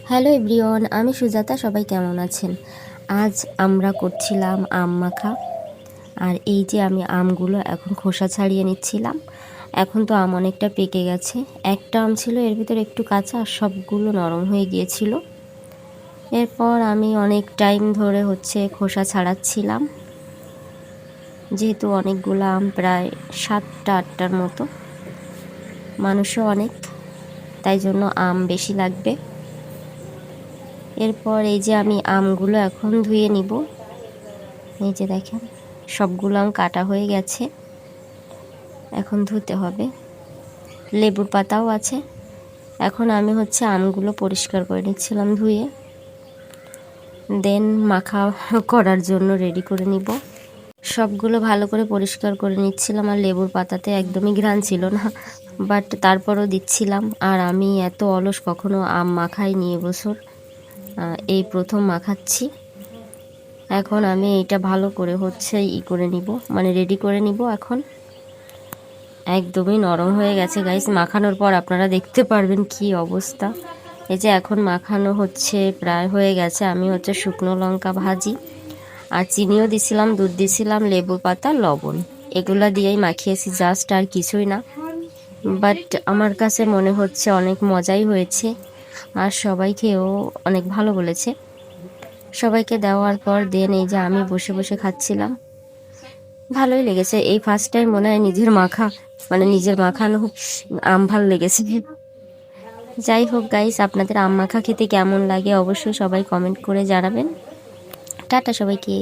Hello everyone, আমি সুজাতা। সবাই কেমন আছেন? আজ আমরা করছিলাম আম মাখা। আর এই যে আমি আমগুলো এখন খোসা ছাড়িয়ে নিচ্ছিলাম। এখন তো আম অনেকটা পেকে গেছে। একটা আম ছিল এর ভিতরে একটু কাঁচা, আর সবগুলো নরম হয়ে গিয়েছিল। এরপর আমি অনেক টাইম ধরে খোসা ছাড়াচ্ছিলাম, যেহেতু অনেকগুলো আম, প্রায় 7-8টার মতো, মানুষও অনেক, তাই জন্য আম বেশি লাগবে। এরপর এই যে আমি আমগুলো এখন ধুয়ে নিব। এই যে দেখেন, সবগুলো আম কাটা হয়ে গেছে, এখন ধুতে হবে। লেবুর পাতাও আছে। এখন আমি আমগুলো পরিষ্কার করে নিচ্ছিলাম ধুয়ে, দেন মাখা করার জন্য রেডি করে নিব। সবগুলো ভালো করে পরিষ্কার করে নিচ্ছিলাম, আর লেবুর পাতাতে একদমই ঘ্রাণ ছিল না, বাট তারপরও দিচ্ছিলাম। আর আমি এত অলস, কখনো আম মাখাইনি এবছর, এই প্রথম মাখাচ্ছি। এখন আমি এটা ভালো করে করে নিব, মানে রেডি করে নিব। এখন একদমই নরম হয়ে গেছে গাইস, মাখানোর পর আপনারা দেখতে পারবেন কি অবস্থা। এই যে এখন মাখানো প্রায় হয়ে গেছে। আমি শুকনো লঙ্কা ভাজি আর চিনিও দিছিলাম, দুধ দিছিলাম, লেবু পাতা, লবণ, এগুলা দিয়েই মাখিয়েছি জাস্ট, আর কিছুই না। বাট আমার কাছে মনে হচ্ছে অনেক মজাই হয়েছে, আর সবাই খেয়েও অনেক ভালো বলেছে। সবাইকে দেওয়ার পর দেন এই যে আমি বসে বসে খাচ্ছিলাম, ভালোই লেগেছে। এই ফার্স্ট টাইম মনে হয় নিজের মাখা, মানে নিজের মাখানো আম ভালো লেগেছে। যাই হোক গাইস, আপনাদের আম মাখা খেতে কেমন লাগে অবশ্যই সবাই কমেন্ট করে জানাবেন। টাটা সবাইকে।